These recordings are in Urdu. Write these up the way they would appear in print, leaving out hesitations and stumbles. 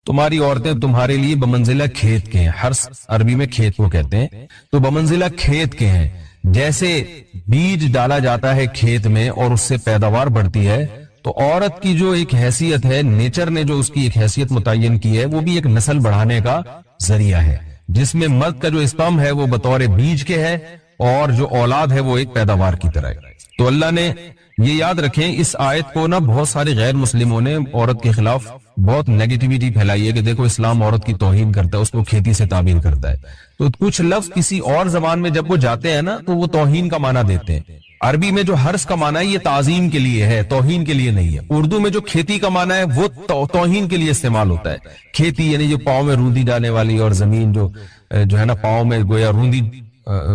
تمہاری عورتیں تمہارے لیے بمنزلہ کھیت کے ہیں. ہرس عربی میں کھیت کو کہتے ہیں. تو بمنزلہ کھیت کے ہیں. جیسے بیج ڈالا جاتا ہے کھیت میں اور اس سے پیداوار بڑھتی ہے، تو عورت کی جو ایک حیثیت ہے، نیچر نے جو اس کی ایک حیثیت متعین کی ہے، وہ بھی ایک نسل بڑھانے کا ذریعہ ہے، جس میں مرد کا جو اسپرم ہے وہ بطور بیج کے ہے اور جو اولاد ہے وہ ایک پیداوار کی طرح ہے. تو اللہ نے یہ یاد رکھیں، اس آیت کو نا بہت سارے غیر مسلموں نے عورت کے خلاف بہت نیگیٹیویٹی پھیلائی ہے کہ دیکھو اسلام عورت کی توہین کرتا ہے، اس کو کھیتی سے تعبیر کرتا ہے. تو کچھ لفظ کسی اور زبان میں جب وہ جاتے ہیں نا تو وہ توہین کا معنی دیتے ہیں. عربی میں جو حرث کا معنی ہے یہ تعظیم کے لیے ہے، توہین کے لیے نہیں ہے. اردو میں جو کھیتی کا معنی ہے وہ توہین کے لیے استعمال ہوتا ہے. کھیتی یعنی جو پاؤں میں روندی ڈالنے والی، اور زمین جو ہے نا پاؤں میں گویا روندی،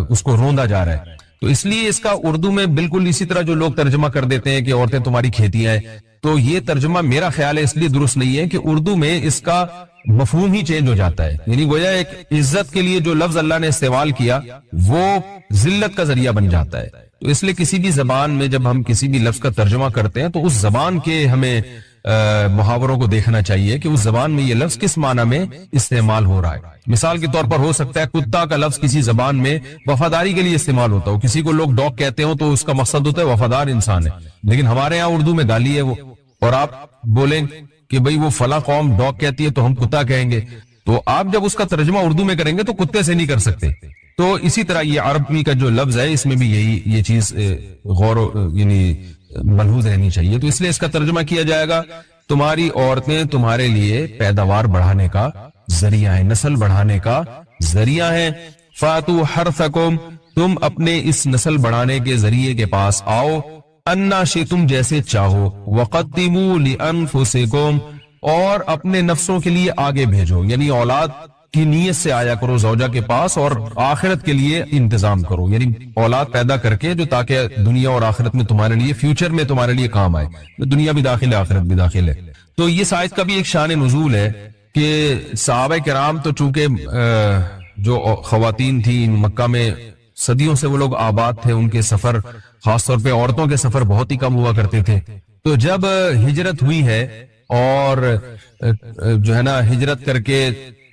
اس کو روندا جا رہا ہے. تو اس لیے اس کا اردو میں بالکل اسی طرح جو لوگ ترجمہ کر دیتے ہیں کہ عورتیں تمہاری کھیتیاں ہیں، تو یہ ترجمہ میرا خیال ہے اس لیے درست نہیں ہے کہ اردو میں اس کا مفہوم ہی چینج ہو جاتا ہے. یعنی گویا ایک عزت کے لیے جو لفظ اللہ نے استعمال کیا وہ ذلت کا ذریعہ بن جاتا ہے. تو اس لیے کسی بھی زبان میں جب ہم کسی بھی لفظ کا ترجمہ کرتے ہیں تو اس زبان کے ہمیں محاوروں کو دیکھنا چاہیے کہ اس زبان میں یہ لفظ کس معنی میں استعمال ہو رہا ہے. مثال کے طور پر ہو سکتا ہے کتا کا لفظ کسی زبان میں وفاداری کے لیے استعمال ہوتا ہو، کسی کو لوگ ڈاگ کہتے ہو تو اس کا مقصد ہوتا ہے وفادار انسان ہے، لیکن ہمارے یہاں اردو میں گالی ہے وہ، اور آپ بولیں کہ بھئی وہ فلاں قوم ڈاگ کہتی ہے تو ہم کتا کہیں گے، تو آپ جب اس کا ترجمہ اردو میں کریں گے تو کتے سے نہیں کر سکتے. تو اسی طرح یہ عربی کا جو لفظ ہے اس میں بھی یہ چیز غور یعنی ملحوظ رہنی چاہیے. تو اس لیے اس کا ترجمہ کیا جائے گا تمہاری عورتیں تمہارے لیے پیداوار بڑھانے کا ذریعہ ہیں، نسل بڑھانے کا ذریعہ ہیں. فاتو حرثکم، تم اپنے اس نسل بڑھانے کے ذریعے کے پاس آؤ، انا شئتم جیسے چاہو، وقدموا لانفسکم، اور اپنے نفسوں کے لیے آگے بھیجو، یعنی اولاد کی نیت سے آیا کرو زوجہ کے پاس اور آخرت کے لیے انتظام کرو، یعنی اولاد پیدا کر کے جو تاکہ دنیا اور آخرت میں تمہارے لیے، فیوچر میں تمہارے لیے کام آئے. دنیا بھی داخل ہے، آخرت بھی داخل ہے. تو یہ آیت کا بھی ایک شان نزول ہے کہ صحابہ کرام تو چونکہ جو خواتین تھیں مکہ میں صدیوں سے وہ لوگ آباد تھے، ان کے سفر خاص طور پہ عورتوں کے سفر بہت ہی کم ہوا کرتے تھے. تو جب ہجرت ہوئی ہے اور جو ہے نا ہجرت کر کے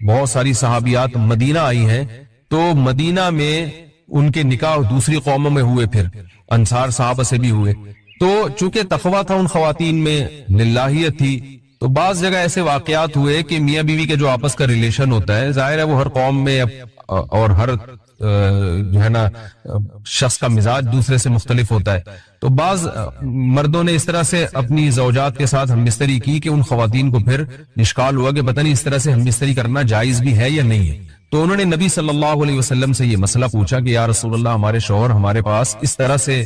بہت ساری صحابیات مدینہ آئی ہیں، تو مدینہ میں ان کے نکاح دوسری قوموں میں ہوئے، پھر انصار صحابہ سے بھی ہوئے. تو چونکہ تقویٰ تھا ان خواتین میں، للہیت تھی، تو بعض جگہ ایسے واقعات ہوئے کہ میاں بیوی کے جو آپس کا ریلیشن ہوتا ہے، ظاہر ہے وہ ہر قوم میں اور ہر جو ہے نا شخص کا مزاج دوسرے سے مختلف ہوتا ہے. تو بعض مردوں نے اس طرح سے اپنی زوجات کے ساتھ ہم بستری کی کہ ان خواتین کو پھر اشکال ہوا کہ پتہ نہیں اس طرح سے ہم بستری کرنا جائز بھی ہے یا نہیں ہے. تو انہوں نے نبی صلی اللہ علیہ وسلم سے یہ مسئلہ پوچھا کہ یا رسول اللہ، ہمارے شوہر ہمارے پاس اس طرح سے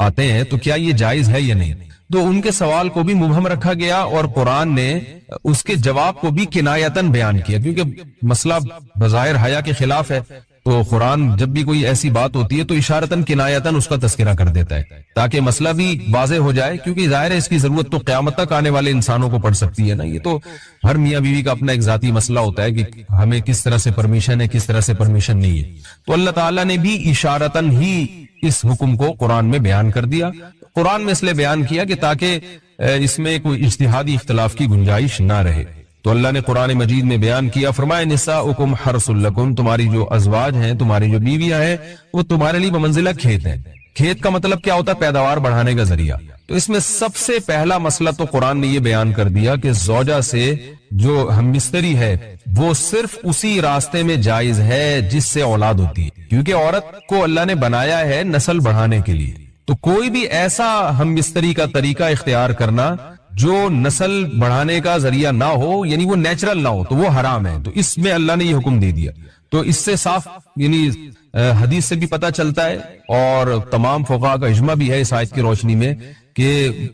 آتے ہیں تو کیا یہ جائز ہے یا نہیں. تو ان کے سوال کو بھی مبہم رکھا گیا اور قرآن نے اس کے جواب کو بھی کنایتاً بیان کیا، کیونکہ مسئلہ بظاہر حیا کے خلاف ہے. تو قرآن جب بھی کوئی ایسی بات ہوتی ہے تو اشارتاً کنایتاً اس کا تذکرہ کر دیتا ہے تاکہ مسئلہ بھی واضح ہو جائے، کیونکہ ظاہر ہے اس کی ضرورت تو قیامت تک آنے والے انسانوں کو پڑ سکتی ہے نا. یہ تو ہر میاں بیوی کا اپنا ایک ذاتی مسئلہ ہوتا ہے کہ ہمیں کس طرح سے پرمیشن ہے، کس طرح سے پرمیشن نہیں ہے. تو اللہ تعالیٰ نے بھی اشارتاً ہی اس حکم کو قرآن میں بیان کر دیا. قرآن میں اس لیے بیان کیا کہ تاکہ اس میں کوئی اجتہادی اختلاف کی گنجائش نہ رہے. تو اللہ نے قرآن مجید میں بیان کیا، فرمایا نساؤکم حرث لکم، تمہاری جو ازواج ہیں، تمہاری جو بیویاں ہیں، وہ تمہارے لیے بمنزلہ کھیت ہیں. کھیت کا مطلب کیا ہوتا ہے؟ پیداوار بڑھانے کا ذریعہ. تو اس میں سب سے پہلا مسئلہ تو قرآن نے یہ بیان کر دیا کہ زوجہ سے جو ہم بستری ہے وہ صرف اسی راستے میں جائز ہے جس سے اولاد ہوتی ہے، کیونکہ عورت کو اللہ نے بنایا ہے نسل بڑھانے کے لیے. تو کوئی بھی ایسا ہم بستری کا طریقہ اختیار کرنا جو نسل بڑھانے کا ذریعہ نہ ہو، یعنی وہ نیچرل نہ ہو، تو وہ حرام ہے. تو اس میں اللہ نے یہ حکم دے دیا. تو اس سے صاف یعنی حدیث سے بھی پتہ چلتا ہے اور تمام فقہاء کا اجماع بھی ہے اس آیت کی روشنی میں کہ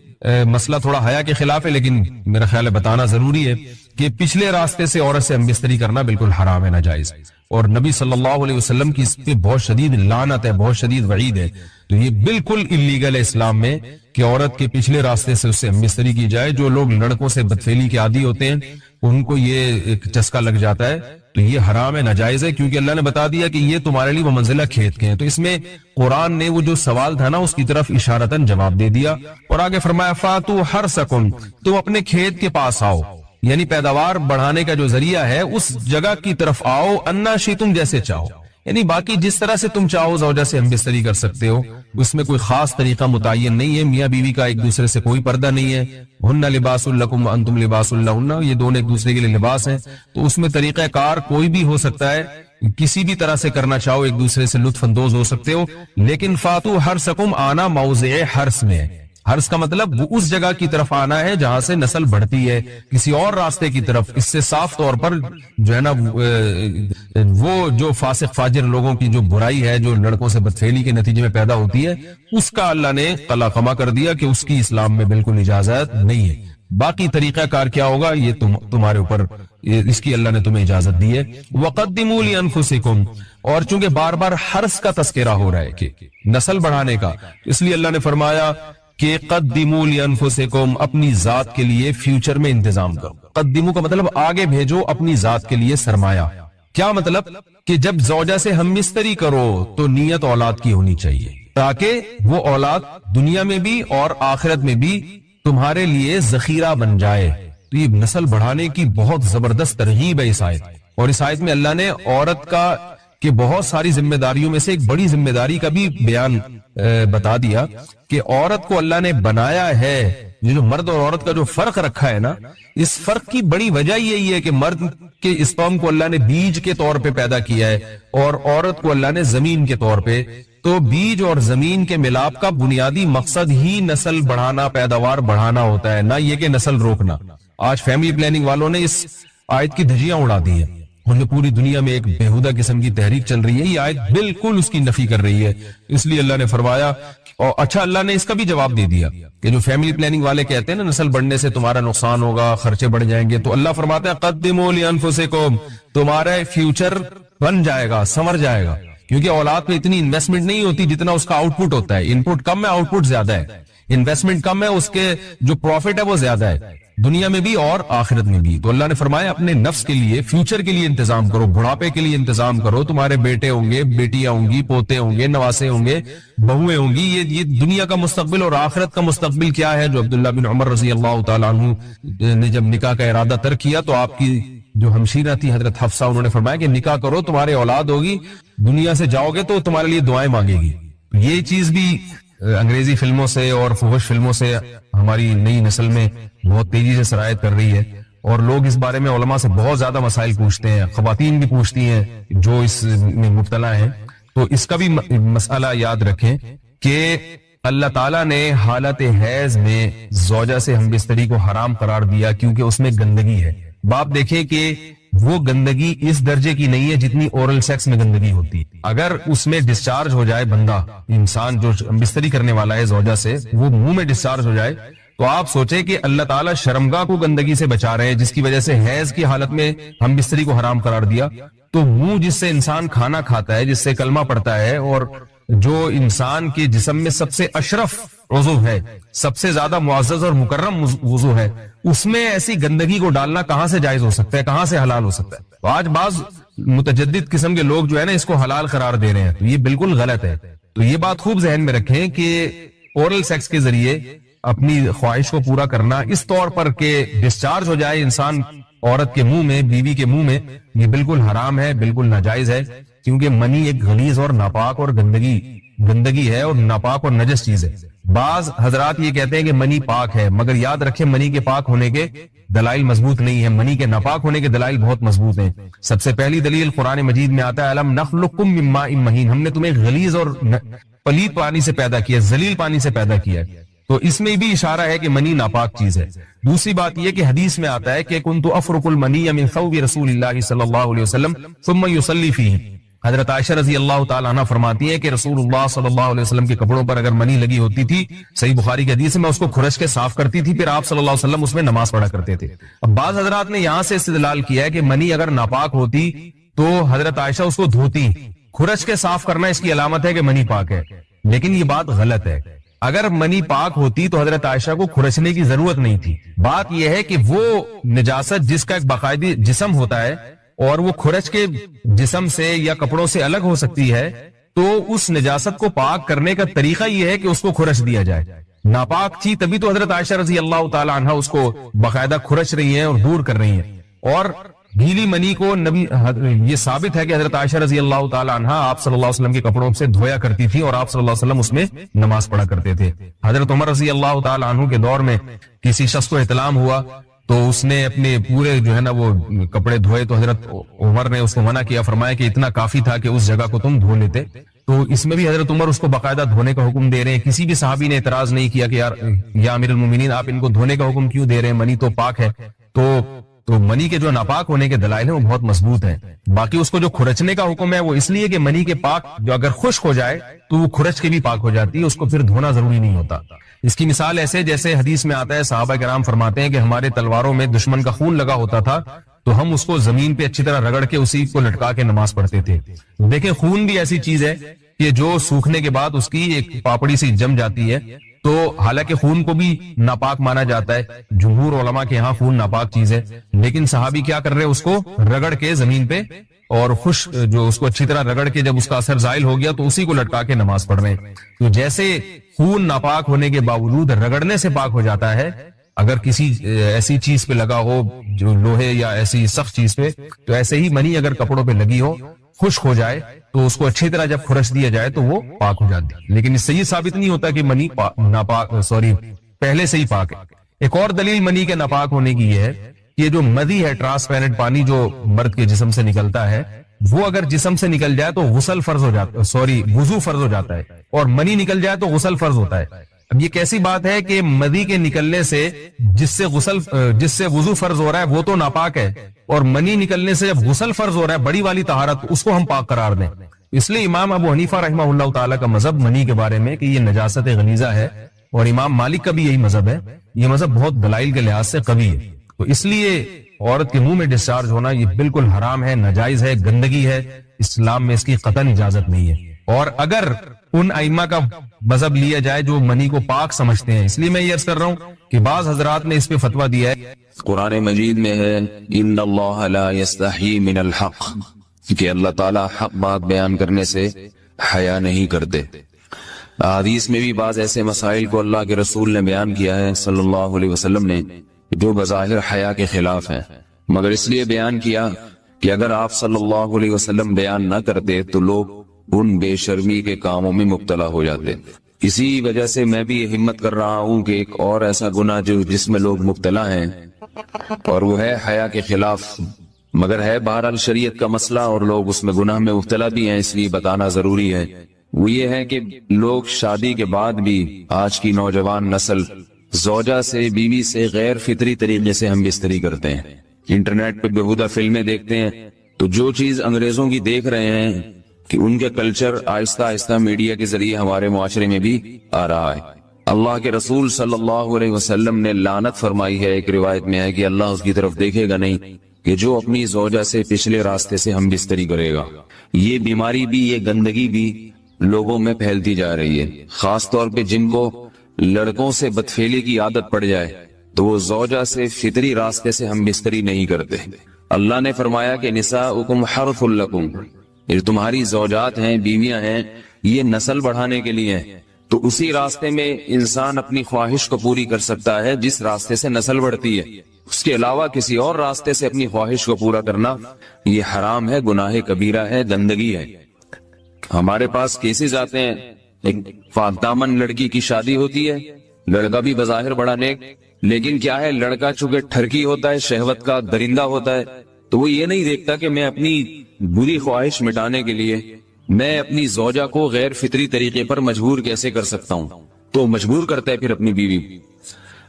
مسئلہ تھوڑا حیا کے خلاف ہے، لیکن میرا خیال ہے بتانا ضروری ہے کہ پچھلے راستے سے عورت سے ہم بستری کرنا بالکل حرام ہے، ناجائز. اور نبی صلی اللہ علیہ وسلم کی اس پہ بہت شدید لعنت ہے، بہت شدید وعید ہے. تو یہ بالکل انلیگل ہے اسلام میں کہ عورت کے پچھلے راستے سے اس سے ہم بستری کی جائے. جو لوگ لڑکوں سے بدفعلی کے عادی ہوتے ہیں ان کو یہ ایک چسکا لگ جاتا ہے، تو یہ حرام ہے، ناجائز ہے، کیونکہ اللہ نے بتا دیا کہ یہ تمہارے لیے وہ منزلہ کھیت کے ہیں. تو اس میں قرآن نے وہ جو سوال تھا نا اس کی طرف اشارتاً جواب دے دیا اور آگے فرمایا فاتو حرثکم، تم اپنے کھیت کے پاس آؤ. یعنی پیداوار بڑھانے کا جو ذریعہ ہے اس جگہ کی طرف آؤ، انا شئتم، جیسے چاہو، یعنی باقی جس طرح سے تم چاہو زوجہ سے ہم بستری کر سکتے ہو، اس میں کوئی خاص طریقہ متعین نہیں ہے، میاں بیوی کا ایک دوسرے سے کوئی پردہ نہیں ہے، ہن لباس لکم وانتم لباس لہن، یہ دونوں ایک دوسرے کے لیے لباس ہیں، تو اس میں طریقہ کار کوئی بھی ہو سکتا ہے، کسی بھی طرح سے کرنا چاہو ایک دوسرے سے لطف اندوز ہو سکتے ہو، لیکن فاتو حرسکم، آنا موضع حرس میں ہے، حرس کا مطلب وہ اس جگہ کی طرف آنا ہے جہاں سے نسل بڑھتی ہے، کسی اور راستے کی طرف، اس سے صاف طور پر جو ہے نا وہ جو فاسق فاجر لوگوں کی جو برائی ہے، جو لڑکوں سے بدفعلی کے نتیجے میں پیدا ہوتی ہے، اس کا اللہ نے قلع قما کر دیا کہ اس کی اسلام میں بالکل اجازت نہیں ہے۔ باقی طریقہ کار کیا ہوگا یہ تمہارے اوپر، اس کی اللہ نے تمہیں اجازت دی ہے۔ وَقَدِّمُوا لِأَنفُسِكُمْ، اور چونکہ بار بار حرس کا تذکرہ ہو رہا ہے کہ نسل بڑھانے کا، اس لیے اللہ نے فرمایا کہ قدموا لانفسکم، اپنی ذات کے لیے فیوچر میں انتظام کرو۔ قدموا کا مطلب آگے بھیجو اپنی ذات کے لیے سرمایہ۔ کیا مطلب؟ کہ جب زوجہ سے ہم مستری کرو تو نیت اولاد کی ہونی چاہیے، تاکہ وہ اولاد دنیا میں بھی اور آخرت میں بھی تمہارے لیے ذخیرہ بن جائے۔ تو یہ نسل بڑھانے کی بہت زبردست ترغیب ہے اس آیت، اور اس آیت میں اللہ نے عورت کا کہ بہت ساری ذمہ داریوں میں سے ایک بڑی ذمہ داری کا بھی بیان بتا دیا کہ عورت کو اللہ نے بنایا ہے، جو مرد اور عورت کا جو فرق رکھا ہے نا، اس فرق کی بڑی وجہ یہی ہے کہ مرد کے اسپرم کو اللہ نے بیج کے طور پہ پیدا کیا ہے اور عورت کو اللہ نے زمین کے طور پہ۔ تو بیج اور زمین کے ملاپ کا بنیادی مقصد ہی نسل بڑھانا، پیداوار بڑھانا ہوتا ہے، نہ یہ کہ نسل روکنا۔ آج فیملی پلاننگ والوں نے اس آیت کی دھجیاں اڑا دی ہیں، جو پوری دنیا میں ایک بےہودہ قسم کی تحریک چل رہی ہے، یہ آیت بالکل اس کی نفی کر رہی ہے۔ اس لیے اللہ نے فرمایا، اور اچھا اللہ نے اس کا بھی جواب دے دیا کہ جو فیملی پلاننگ والے کہتے ہیں نا نسل بڑھنے سے تمہارا نقصان ہوگا، خرچے بڑھ جائیں گے، تو اللہ فرماتا ہے قدموا لانفسکم، تمہارا فیوچر بن جائے گا، سنور جائے گا، کیونکہ اولاد پہ اتنی انویسٹمنٹ نہیں ہوتی جتنا اس کا آؤٹ پٹ ہوتا ہے۔ ان پٹ کم ہے، آؤٹ پٹ زیادہ ہے، انویسٹمنٹ کم ہے، اس کے جو پروفٹ ہے وہ زیادہ ہے، دنیا میں بھی اور آخرت میں بھی۔ تو اللہ نے فرمایا اپنے نفس کے لیے، فیوچر کے لیے انتظام کرو، بڑھاپے کے لیے انتظام کرو، تمہارے بیٹے ہوں گے، بیٹیاں ہوں گی، پوتے ہوں گے، نواسے ہوں گے، بہویں ہوں گی، یہ دنیا کا مستقبل اور آخرت کا مستقبل کیا ہے۔ جو عبداللہ بن عمر رضی اللہ تعالیٰ عنہ نے جب نکاح کا ارادہ ترک کیا تو آپ کی جو ہمشیرہ تھی حضرت حفصہ، انہوں نے فرمایا کہ نکاح کرو، تمہارے اولاد ہوگی، دنیا سے جاؤ گے تو تمہارے لیے دعائیں مانگے گی۔ یہ چیز بھی انگریزی فلموں سے اور فحش فلموں سے ہماری نئی نسل میں بہت تیزی سے سرایت کر رہی ہے، اور لوگ اس بارے میں علماء سے بہت زیادہ مسائل پوچھتے ہیں، خواتین بھی پوچھتی ہیں جو اس میں مبتلا ہیں۔ تو اس کا بھی مسئلہ یاد رکھیں کہ اللہ تعالیٰ نے حالت حیض میں زوجہ سے ہم بستری کو حرام قرار دیا کیونکہ اس میں گندگی ہے۔ باپ دیکھیں کہ وہ گندگی اس درجے کی نہیں ہے جتنی اورل سیکس میں گندگی ہوتی۔ اگر اس میں ڈسچارج ہو جائے بندہ، انسان جو بستری کرنے والا ہے زوجہ سے، وہ منہ میں ڈسچارج ہو جائے تو آپ سوچیں کہ اللہ تعالیٰ شرمگاہ کو گندگی سے بچا رہے ہیں، جس کی وجہ سے حیض کی حالت میں ہم بستری کو حرام قرار دیا۔ تو منہ جس سے انسان کھانا کھاتا ہے، جس سے کلمہ پڑتا ہے، اور جو انسان کے جسم میں سب سے اشرف عضو ہے، سب سے زیادہ معزز اور مکرم عضو ہے، اس میں ایسی گندگی کو ڈالنا کہاں سے جائز ہو سکتا ہے، کہاں سے حلال ہو سکتا ہے؟ تو آج بعض متجدد قسم کے لوگ جو ہے نا اس کو حلال قرار دے رہے ہیں، تو یہ بالکل غلط ہے۔ تو یہ بات خوب ذہن میں رکھیں کہ اورل سیکس کے ذریعے اپنی خواہش کو پورا کرنا اس طور پر کہ ڈسچارج ہو جائے انسان عورت کے منہ میں، بیوی کے منہ میں، یہ بالکل حرام ہے، بالکل ناجائز ہے، کیونکہ منی ایک غلیظ اور ناپاک اور گندگی ہے اور ناپاک اور نجس چیز ہے۔ بعض حضرات یہ کہتے ہیں کہ منی پاک ہے، مگر یاد رکھیں منی کے پاک ہونے کے دلائل مضبوط نہیں ہے، منی کے ناپاک ہونے کے دلائل بہت مضبوط ہیں۔ سب سے پہلی دلیل قرآن مجید میں آتا ہے الم نخلقکم من ماء مہین، ہم نے تمہیں غلیظ اور پلید پانی سے پیدا کیا، ذلیل پانی سے پیدا کیا ہے۔ تو اس میں بھی اشارہ ہے کہ منی ناپاک چیز ہے۔ دوسری بات یہ کہ حدیث میں آتا ہے کہ کنت افرق المنی من ثوب رسول اللہ صلی اللہ علیہ وسلم ثم یصلی فیہ، حضرت عائشہ رضی اللہ تعالیٰ عنہ فرماتی ہے کہ رسول اللہ صلی اللہ علیہ وسلم کے کپڑوں پر اگر منی لگی ہوتی تھی، صحیح بخاری کی حدیث میں، اس کو کھرچ کے صاف کرتی تھی، پھر آپ صلی اللہ علیہ وسلم اس میں نماز پڑھا کرتے تھے۔ اب بعض حضرات نے یہاں سے استدلال کیا ہے کہ منی اگر ناپاک ہوتی تو حضرت عائشہ اس کو دھوتی، کھرچ کے صاف کرنا اس کی علامت ہے کہ منی پاک ہے، لیکن یہ بات غلط ہے۔ اگر منی پاک ہوتی تو حضرت عائشہ کو کھرچنے کی ضرورت نہیں تھی۔ بات یہ ہے کہ وہ نجاست جس کا ایک باقاعدی جسم ہوتا ہے اور وہ کھرچ کے جسم سے یا کپڑوں سے الگ ہو سکتی ہے، تو اس نجاست کو پاک کرنے کا طریقہ یہ ہے کہ اس کو کھرچ دیا جائے، ناپاک تھی تبھی تو حضرت عائشہ رضی اللہ تعالی عنہ اس کو باقاعدہ کھرچ رہی ہیں اور دور کر رہی ہیں. اور گیلی منی کو نبی یہ ثابت ہے کہ حضرت عائشہ رضی اللہ تعالی عنہ آپ صلی اللہ علیہ وسلم کے کپڑوں سے دھویا کرتی تھی اور آپ صلی اللہ علیہ وسلم اس میں نماز پڑھا کرتے تھے. حضرت عمر رضی اللہ تعالی عنہ کے دور میں کسی شخص کو احتلام ہوا تو اس نے اپنے پورے جو ہے نا وہ کپڑے دھوئے تو حضرت عمر نے اس کو منع کیا, فرمایا کہ اتنا کافی تھا کہ اس جگہ کو تم دھو لیتے. تو اس میں بھی حضرت عمر اس کو باقاعدہ دھونے کا حکم دے رہے ہیں. کسی بھی صحابی نے اعتراض نہیں کیا کہ یار یا امیر المومنین آپ ان کو دھونے کا حکم کیوں دے رہے ہیں, منی تو پاک ہے. تو منی کے جو ناپاک ہونے کے دلائل ہیں وہ بہت مضبوط ہیں. باقی اس کو جو کھرچنے کا حکم ہے وہ اس لیے کہ منی کے پاک جو اگر خشک ہو جائے تو وہ کھرچ کے بھی پاک ہو جاتی ہے, اس کو پھر دھونا ضروری نہیں ہوتا. اس کی مثال ایسے جیسے حدیث میں آتا ہے, صحابہ کرام فرماتے ہیں کہ ہمارے تلواروں میں دشمن کا خون لگا ہوتا تھا تو ہم اس کو زمین پہ اچھی طرح رگڑ کے اسی کو لٹکا کے نماز پڑھتے تھے. دیکھیں خون بھی ایسی چیز ہے کہ جو سوکھنے کے بعد اس کی ایک پاپڑی سی جم جاتی ہے, تو حالانکہ خون کو بھی ناپاک مانا جاتا ہے, جمہور علماء کے ہاں خون ناپاک چیز ہے, لیکن صحابی کیا کر رہے اس کو رگڑ کے زمین پہ اور خشک جو اس کو اچھی طرح رگڑ کے جب اس کا اثر زائل ہو گیا تو اسی کو لٹکا کے نماز پڑھ رہے ہیں. تو جیسے خون ناپاک ہونے کے باوجود رگڑنے سے پاک ہو جاتا ہے, اگر کسی ایسی چیز پہ لگا ہو جو لوہے یا ایسی سخت چیز پہ, تو ایسے ہی منی اگر کپڑوں پہ لگی ہو خشک ہو جائے تو اس کو اچھی طرح جب کھرچ دیا جائے تو وہ پاک ہو جاتی ہے. لیکن اس سے یہ ثابت نہیں ہوتا کہ منی پہلے سے ہی پاک ہے. ایک اور دلیل منی کے ناپاک ہونے کی یہ ہے کہ یہ جو مدی ہے, ٹرانسپیرنٹ پانی جو مرد کے جسم سے نکلتا ہے, وہ اگر جسم سے نکل جائے تو غسل فرض ہو جاتا ہے, وضو فرض ہو جاتا ہے, اور منی نکل جائے تو غسل فرض ہوتا ہے. اب یہ کیسی بات ہے کہ مدی کے نکلنے سے جس سے وضو فرض ہو رہا ہے وہ تو ناپاک ہے, اور منی نکلنے سے جب غسل فرض ہو رہا ہے بڑی والی طہارت, اس کو ہم پاک قرار دیں. اس لیے امام ابو حنیفہ رحمہ اللہ تعالیٰ کا مذہب منی کے بارے میں کہ یہ نجاست غلیظہ ہے, اور امام مالک کا بھی یہی مذہب ہے. یہ مذہب بہت دلائل کے لحاظ سے قوی ہے. تو اس لیے عورت کے منہ میں ڈسچارج ہونا یہ بالکل حرام ہے, ناجائز ہے, گندگی ہے, اسلام میں اس کی قطعاً اجازت نہیں ہے. اور اگر ان ائمہ کا مذہب لیا جائے جو منی کو پاک سمجھتے ہیں, اس لیے میں یہ عرض کر رہا ہوں کہ بعض حضرات نے اس پہ فتویٰ دیا ہے. قرآن مجید میں ہے ان اللہ لا یستحی من الحق, کہ اللہ تعالیٰ حق بات بیان کرنے سے حیا نہیں کرتے. حدیث میں بھی بعض ایسے مسائل کو اللہ کے رسول نے بیان کیا ہے صلی اللہ علیہ وسلم نے جو بظاہر حیا کے خلاف ہیں, مگر اس لیے بیان کیا کہ اگر آپ صلی اللہ علیہ وسلم بیان نہ کرتے تو لوگ ان بے شرمی کے کاموں میں مبتلا ہو جاتے. اسی وجہ سے میں بھی یہ ہمت کر رہا ہوں کہ ایک اور ایسا گناہ جس میں لوگ مبتلا ہیں اور وہ ہے حیا کے خلاف, مگر ہے بہرحال شریعت کا مسئلہ اور لوگ اس میں گناہ میں مبتلا بھی ہیں, اس لیے بتانا ضروری ہے. وہ یہ ہے کہ لوگ شادی کے بعد بھی آج کی نوجوان نسل زوجہ سے, بیوی سے غیر فطری طریقے سے ہم بستری کرتے ہیں. انٹرنیٹ پہ بےہودہ فلمیں دیکھتے ہیں تو جو چیز انگریزوں کی دیکھ رہے ہیں کہ ان کے کلچر آہستہ آہستہ میڈیا کے ذریعے ہمارے معاشرے میں بھی آ رہا ہے. اللہ کے رسول صلی اللہ علیہ وسلم نے لعنت فرمائی ہے, ایک روایت میں ہے کہ اللہ اس کی طرف دیکھے گا نہیں کہ جو اپنی زوجہ سے پچھلے راستے سے ہم بستری کرے گا. یہ بیماری بھی, یہ گندگی بھی لوگوں میں پھیلتی جا رہی ہے, خاص طور پہ جن کو لڑکوں سے بدفعلی کی عادت پڑ جائے تو وہ زوجہ سے فطری راستے سے ہم بستری نہیں کرتے. اللہ نے فرمایا کہ نساؤکم حرث لکم, یہ تمہاری زوجات ہیں, بیویاں ہیں, یہ نسل بڑھانے کے لیے ہیں. تو اسی راستے میں انسان اپنی خواہش کو پوری کر سکتا ہے جس راستے سے نسل بڑھتی ہے. اس کے علاوہ کسی اور راستے سے اپنی خواہش کو پورا کرنا یہ حرام ہے, گناہ کبیرہ ہے, گندگی ہے. ہمارے پاس کیسز آتے ہیں, ایک پاک دامن لڑکی کی شادی ہوتی ہے, لڑکا بھی بظاہر بڑا نیک, لیکن کیا ہے لڑکا چونکہ ٹھرکی ہوتا ہے, شہوت کا درندہ ہوتا ہے, تو وہ یہ نہیں دیکھتا کہ میں اپنی بری خواہش مٹانے کے لیے میں اپنی زوجہ کو غیر فطری طریقے پر مجبور کیسے کر سکتا ہوں. تو مجبور کرتا ہے پھر اپنی بیوی.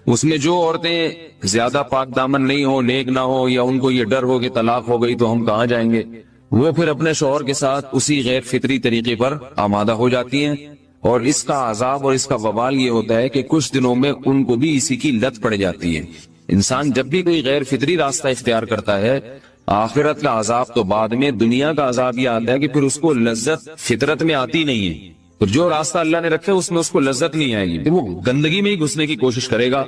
اس میں جو عورتیں زیادہ پاک دامن نہیں ہو, نیک نہ ہو, یا ان کو یہ ڈر ہو کہ طلاق ہو گئی تو ہم کہاں جائیں گے, وہ پھر اپنے شوہر کے ساتھ اسی غیر فطری طریقے پر آمادہ ہو جاتی ہیں. اور اس کا عذاب اور اس کا وبال یہ ہوتا ہے کہ کچھ دنوں میں ان کو بھی اسی کی لت پڑ جاتی ہے. انسان جب بھی کوئی غیر فطری راستہ اختیار کرتا ہے, آخرت کا عذاب تو بعد میں, دنیا کا عذاب یہ آتا ہے کہ پھر اس کو لذت فطرت میں آتی نہیں ہے. تو جو راستہ اللہ نے رکھا اس میں اس کو لذت نہیں آئے گی, وہ گندگی میں ہی گھسنے کی کوشش کرے گا,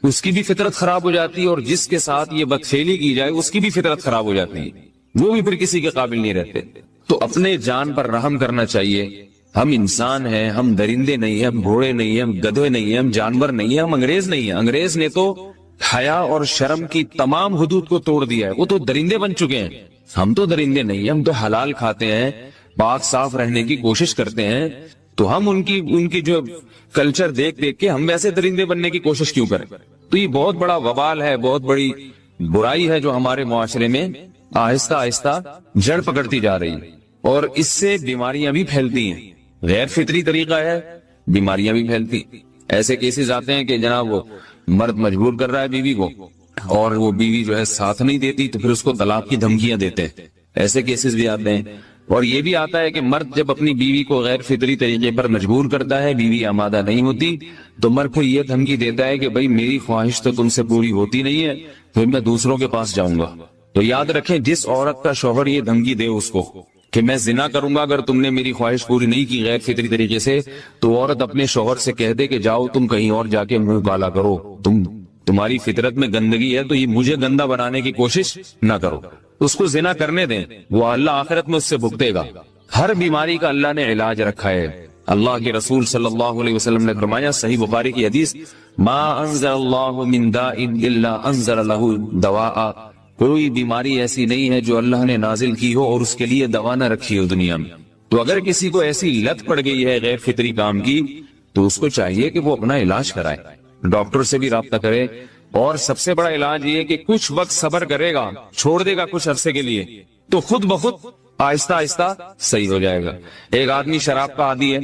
اس کی بھی فطرت خراب ہو جاتی ہے, اور جس کے ساتھ یہ بدفعلی کی جائے اس کی بھی فطرت خراب ہو جاتی ہے, وہ بھی پھر کسی کے قابل نہیں رہتے. تو اپنے جان پر رحم کرنا چاہیے, ہم انسان ہیں، ہم درندے نہیں ہیں، ہم گھوڑے نہیں ہیں، ہم گدھے نہیں ہیں، ہم جانور نہیں ہیں، ہم انگریز نہیں ہیں. انگریز نے تو حیا اور شرم کی تمام حدود کو توڑ دیا ہے، وہ تو درندے بن چکے ہیں. ہم تو درندے نہیں ہیں، ہم تو حلال کھاتے ہیں، پاک صاف رہنے کی کوشش کرتے ہیں. تو ہم ان کی جو کلچر دیکھ کے ہم ویسے درندے بننے کی کوشش کیوں کریں؟ تو یہ بہت بڑا وبال ہے، بہت بڑی برائی ہے جو ہمارے معاشرے میں آہستہ آہستہ جڑ پکڑتی جا رہی ہے، اور اس سے بیماریاں بھی پھیلتی ہیں. غیر فطری طریقہ ہے، بیماریاں بھی پھیلتی. ایسے کیسز آتے ہیں کہ جناب وہ مرد مجبور کر رہا ہے بیوی کو، اور وہ بیوی جو ہے ساتھ نہیں دیتی تو پھر اس کو طلاق کی دھمکیاں دیتے ہیں. ایسے کیسز بھی آتے ہیں. اور یہ بھی آتا ہے کہ مرد جب اپنی بیوی کو غیر فطری طریقے پر مجبور کرتا ہے، بیوی آمادہ نہیں ہوتی، تو مرد پھر یہ دھمکی دیتا ہے کہ بھائی میری خواہش تو تم سے پوری ہوتی نہیں ہے، پھر میں دوسروں کے پاس جاؤں گا. تو یاد رکھیں، جس عورت کا شوہر یہ دھمکی دے اس کو کہ میں زنا کروں گا اگر تم نے میری خواہش پوری نہیں کی غیر فطری طریقے سے، تو عورت اپنے شوہر سے کہہ دے کہ جاؤ تم کہیں اور جا کے منہ کالا کرو، تمہاری فطرت میں گندگی ہے تو یہ مجھے گندا بنانے کی کوشش نہ کرو. اس کو زنا کرنے دیں، وہ اللہ آخرت میں اس سے بھگتے گا. ہر بیماری کا اللہ نے علاج رکھا ہے. اللہ کے رسول صلی اللہ علیہ وسلم نے فرمایا، صحیح بخاری کی حدیث، ما انزل اللہ من داء الا انزل له دواء. کوئی بیماری ایسی نہیں ہے جو اللہ نے نازل کی ہو اور اس کے لیے دوا نہ رکھی ہو دنیا میں. تو اگر کسی کو ایسی لت پڑ گئی ہے غیر فطری کام کی، تو اس کو چاہیے کہ وہ اپنا علاج کرائے، ڈاکٹر سے بھی رابطہ کرے. اور سب سے بڑا علاج یہ کہ کچھ وقت صبر کرے گا، چھوڑ دے گا کچھ عرصے کے لیے، تو خود بخود آہستہ آہستہ صحیح ہو جائے گا. ایک آدمی شراب کا عادی ہے،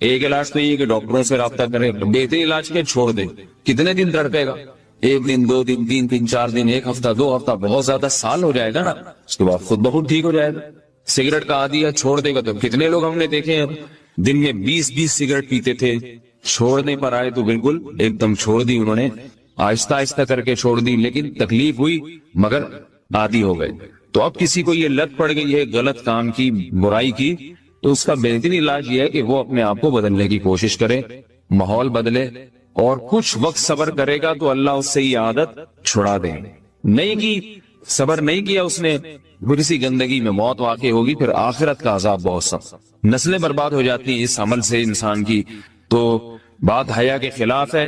ایک علاج تو یہ کہ ڈاکٹروں سے رابطہ کرے، بہتر علاج کے چھوڑ دے. کتنے دن تڑپے گا؟ ایک دن، دو دن، تین دن، 4 دن، ایک ہفتہ، 2 ہفتہ، بہت زیادہ سال ہو جائے گا نا، اس کے بعد خود بخود ٹھیک ہو جائے گا. سگریٹ کا عادی ہے، چھوڑ دے گا تو کتنے لوگ ہم نے دیکھے ہیں دن میں 20 سگریٹ پیتے تھے، چھوڑنے پر آئے تو بالکل ایک دم چھوڑ دی انہوں نے، آہستہ آہستہ کر کے چھوڑ دی، لیکن تکلیف ہوئی مگر عادی ہو گئے. تو اب کسی کو یہ لت پڑ گئی ہے غلط کام کی، برائی کی، تو اس کا بہترین علاج یہ ہے کہ وہ اپنے آپ کو بدلنے کی کوشش کرے، ماحول بدلے، اور کچھ وقت صبر کرے گا تو اللہ اس سے یہ عادت چھڑا دے. نہیں کی، صبر نہیں کیا اس نے، پھر اسی گندگی میں موت واقع ہوگی، پھر آخرت کا عذاب بہت سخت. نسلیں برباد ہو جاتی ہیں اس عمل سے انسان کی. تو بات حیا کے خلاف ہے،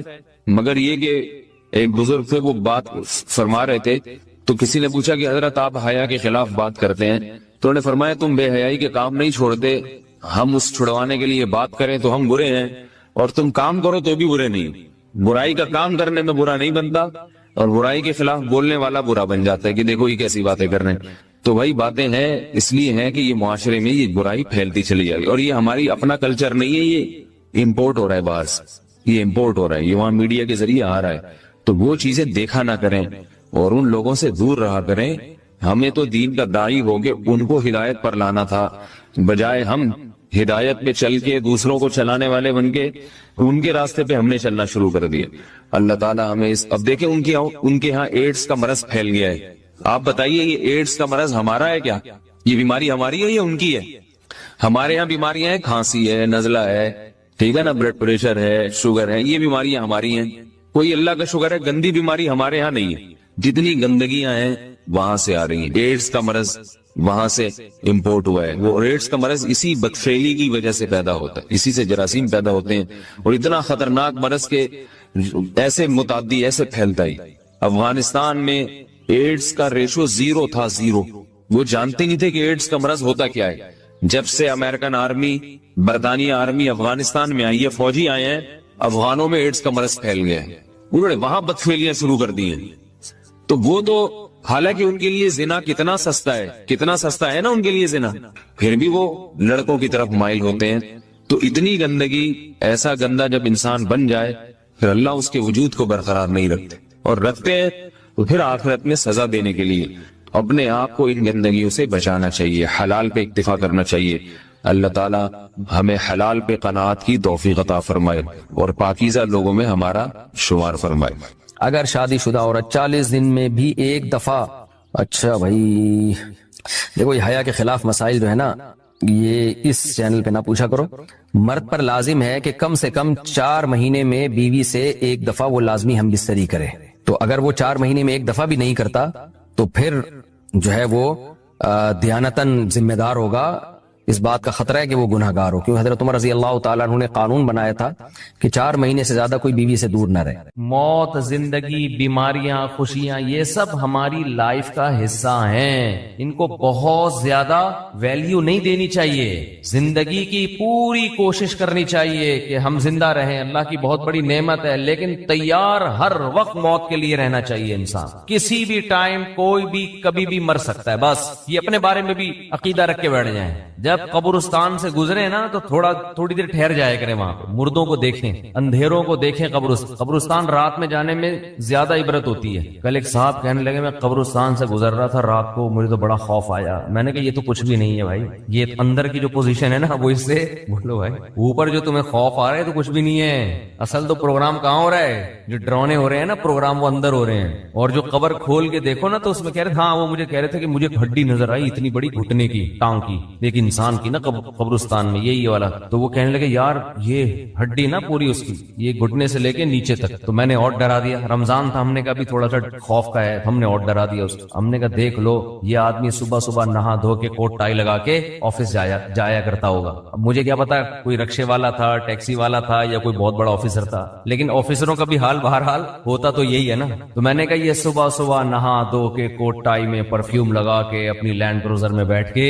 مگر یہ کہ ایک بزرگ تھے، وہ بات فرما رہے تھے، تو کسی نے پوچھا کہ حضرت آپ حیا کے خلاف بات کرتے ہیں، تو انہوں نے فرمایا تم بے حیائی کے کام نہیں چھوڑتے، ہم اس چھڑوانے کے لیے بات کریں تو ہم برے ہیں، اور تم کام کرو تو بھی برے نہیں. برائی کا کام کرنے میں برا نہیں بنتا، اور برائی کے خلاف بولنے والا برا بن جاتا ہے کہ دیکھو یہ کیسی باتیں کر رہے ہیں. تو بھائی باتیں ہیں اس لیے ہیں کہ یہ معاشرے میں یہ برائی پھیلتی چلی جائے گی، اور یہ ہماری اپنا کلچر نہیں ہے، یہ امپورٹ ہو رہا ہے باہر سے، یہ امپورٹ ہو رہا ہے، یہ وہاں میڈیا کے ذریعے آ رہا ہے. تو وہ چیزیں دیکھا نہ کریں اور ان لوگوں سے دور رہا کریں. ہمیں تو دین کا داعی ہو کے ان کو ہدایت پر لانا تھا، بجائے ہم ہدایت پہ چل کے دوسروں کو چلانے والے بن کے ان کے راستے پہ ہم نے چلنا شروع کر دیا. اللہ تعالیٰ ہمیں اب دیکھیں ان کے ہاں ایڈز کا مرض پھیل گیا ہے. آپ بتائیے یہ ایڈز کا مرض ہمارا ہے کیا؟ یہ بیماری ہماری ہے یا ان کی ہے؟ ہمارے ہاں بیماریاں ہیں، کھانسی ہے، نزلہ ہے، ٹھیک ہے نا، بلڈ پریشر ہے، شوگر ہے، یہ بیماریاں ہماری ہیں. کوئی اللہ کا شکر ہے گندی بیماری ہمارے ہاں نہیں ہے. جتنی گندگیاں ہیں وہاں سے آ رہی ہیں. ایڈز کا مرض وہاں سے امپورٹ ہوا ہے. وہ ایڈز کا مرض اسی بدفعلی کی وجہ سے پیدا ہوتا ہے، اسی سے جراثیم پیدا ہوتے ہیں، اور اتنا خطرناک مرض کے ایسے متعدی ایسے پھیلتا ہے. افغانستان میں ایڈز کا ریشو 0 تھا، 0. وہ جانتے نہیں تھے کہ ایڈز کا مرض ہوتا کیا ہے. جب سے امریکن آرمی، برطانیہ آرمی افغانستان میں آئی ہے، فوجی آئے ہیں، افغانوں میں ایڈز کا مرض پھیل گیا ہے. انہوں نے وہاں بدفعلیاں شروع کر دی ہیں. تو وہ تو حالانکہ ان کے لیے زنا کتنا سستا ہے، کتنا سستا ہے نا ان کے لیے زنا، پھر بھی وہ لڑکوں کی طرف مائل ہوتے ہیں. تو اتنی گندگی، ایسا گندا جب انسان بن جائے پھر اللہ اس کے وجود کو برقرار نہیں رکھتے، اور رکھتے ہیں تو پھر آخرت میں سزا دینے کے لیے اپنے آپ کو ان گندگیوں سے بچانا چاہیے، حلال پہ اکتفا کرنا چاہیے. اللہ تعالیٰ ہمیں حلال پہ قناعت کی توفیق عطا فرمائے اور پاکیزہ لوگوں میں ہمارا شمار فرمائے. اگر شادی شدہ عورت 40 دن میں بھی ایک دفعہ، اچھا بھائی دیکھو یہ حیا کے خلاف مسائل جو ہے نا یہ اس چینل پہ نہ پوچھا کرو. مرد پر لازم ہے کہ کم سے کم 4 مہینے میں بیوی سے ایک دفعہ وہ لازمی ہم بستری کرے. تو اگر وہ 4 مہینے میں ایک دفعہ بھی نہیں کرتا تو پھر جو ہے وہ دیانتاً ذمہ دار ہوگا اس بات کا خطرہ ہے کہ وہ گناہگار ہو، کیوں حضرت عمر رضی اللہ تعالیٰ عنہ نے قانون بنایا تھا کہ 4 مہینے سے زیادہ کوئی بیوی سے دور نہ رہے۔ موت، زندگی، بیماریاں، خوشیاں، یہ سب ہماری لائف کا حصہ ہیں، ان کو بہت زیادہ ویلیو نہیں دینی چاہیے۔ زندگی کی پوری کوشش کرنی چاہیے کہ ہم زندہ رہیں، اللہ کی بہت بڑی نعمت ہے، لیکن تیار ہر وقت موت کے لیے رہنا چاہیے انسان۔ کسی بھی ٹائم کوئی بھی کبھی بھی مر سکتا ہے، بس یہ اپنے بارے میں بھی عقیدہ رکھ کے بیٹھ جائیں۔ جب قبرستان سے گزرے نا تو تھوڑی دیر ٹھہر جایا کریں، وہاں پہ مردوں کو دیکھیں، اندھیروں کو دیکھیں۔ قبرستان رات میں جانے میں زیادہ عبرت ہوتی ہے۔ کل ایک صاحب کہنے لگے میں قبرستان سے گزر رہا تھا رات کو، مجھے تو بڑا خوف آیا۔ میں نے کہا یہ تو کچھ بھی نہیں ہے بھائی، یہ اندر کی جو پوزیشن ہے نا وہ اس سے بولو بھائی، اوپر جو تمہیں خوف آ رہا ہے تو کچھ بھی نہیں ہے، اصل تو پروگرام کہاں ہو رہا ہے؟ جو ڈرونے ہو رہے ہیں نا پروگرام، وہ اندر ہو رہے ہیں۔ اور جو قبر کھول کے دیکھو نا تو اس میں کہہ رہے ہاں، وہ مجھے کہہ رہے تھے کہ مجھے ہڈی نظر آئی اتنی بڑی گھٹنے کی، ٹانگ کی، ایک انسان کی نا قبرستان میں یہی والا۔ تو وہ کہنے لگے یار یہ ہڈی نا پوری اس کی، یہ گھٹنے سے لے کے نیچے تک۔ تو میں نے اور ڈرا دیا، رمضان تھا، ہم نے کہا بھی تھوڑا سا خوف کا ہے، ہم نے اور ڈرا دیا اس کو۔ ہم نے کہا دیکھ لو یہ آدمی صبح صبح نہا دھو کے کوٹ ٹائی لگا کے آفس جایا کرتا ہوگا۔ اب مجھے کیا پتا کوئی رکشے والا تھا، ٹیکسی والا تھا، یا کوئی بہت بڑا آفیسر تھا، لیکن آفیسروں کا بھی حال بہرحال ہوتا تو یہی ہے نا۔ تو میں نے کہا یہ صبح صبح نہا دھو کے کوٹ ٹائی میں پرفیوم لگا کے اپنی لینڈ کروزر میں بیٹھ کے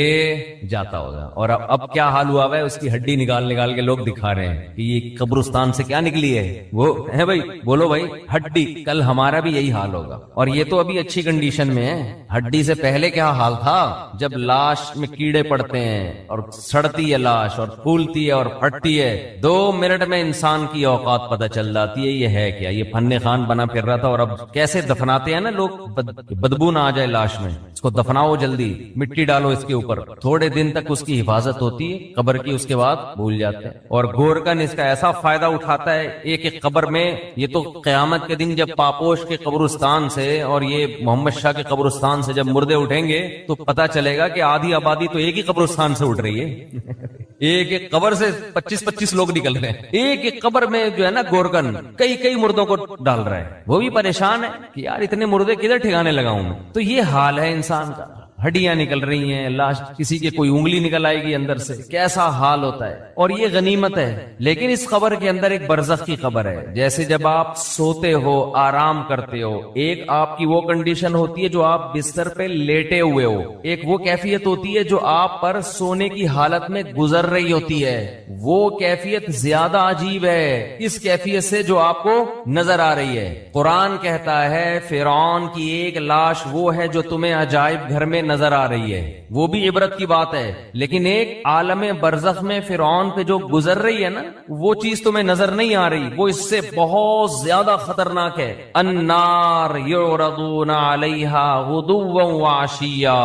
جاتا ہوگا، اور اب کیا حال ہوا ہے، اس کی ہڈی نکال کے لوگ دکھا رہے ہیں کہ یہ قبرستان سے کیا نکلی ہے، وہ ہے بھائی، بولو بھائی ہڈی۔ کل ہمارا بھی یہی حال ہوگا، اور یہ تو ابھی اچھی کنڈیشن میں ہے۔ ہڈی سے پہلے کیا حال تھا، جب لاش میں کیڑے پڑتے ہیں اور سڑتی ہے لاش اور پھولتی ہے اور پھٹتی ہے، 2 منٹ میں انسان کی اوقات پتہ چل جاتی ہے یہ ہے کیا۔ یہ فن خان بنا پھر رہا تھا، اور اب کیسے دفناتے ہیں نا لوگ، بدبو نہ آ جائے لاش میں، اس کو دفناؤ جلدی، مٹی ڈالو اس کے اوپر، تھوڑے دن تک اس کی حفاظت ہوتی ہے قبر کی، اس کے بعد بھول جاتے ہیں۔ اور گورکن اس کا ایسا فائدہ اٹھاتا ہے ایک قبر میں، یہ تو قیامت کے دن جب پاپوش کے قبرستان سے اور یہ محمد شاہ کے قبرستان سے جب مردے اٹھیں گے تو پتہ چلے گا کہ آدھی آبادی تو ایک ہی قبرستان سے اٹھ رہی ہے۔ ایک قبر سے 25 لوگ نکل رہے ہیں، ایک قبر میں جو ہے نا گورکن کئی مردوں کو ڈال رہا ہے، وہ بھی پریشان ہے کہ یار اتنے مردے کدھر ٹھکانے لگاؤں میں۔ تو یہ حال ہے انسان کا، ہڈیاں نکل رہی ہیں، لاش کسی کے کوئی انگلی نکل آئے گی اندر سے، کیسا حال ہوتا ہے۔ اور یہ غنیمت ہے، لیکن اس قبر کے اندر ایک برزخ کی قبر ہے۔ جیسے جب آپ سوتے ہو، آرام کرتے ہو، ایک آپ کی وہ کنڈیشن ہوتی ہے جو آپ بستر پہ لیٹے ہوئے ہو، ایک وہ کیفیت ہوتی ہے جو آپ پر سونے کی حالت میں گزر رہی ہوتی ہے، وہ کیفیت زیادہ عجیب ہے اس کیفیت سے جو آپ کو نظر آ رہی ہے۔ قرآن کہتا ہے فرعون کی ایک لاش وہ ہے جو تمہیں عجائب گھر میں نظر آ رہی ہے، وہ بھی عبرت کی بات ہے، لیکن ایک عالم برزخ میں فرعون پہ جو گزر رہی ہے نا، وہ چیز تمہیں نظر نہیں آ رہی، وہ اس سے بہت زیادہ خطرناک ہے۔ النار یعرضون علیہا غدوا وعشیا،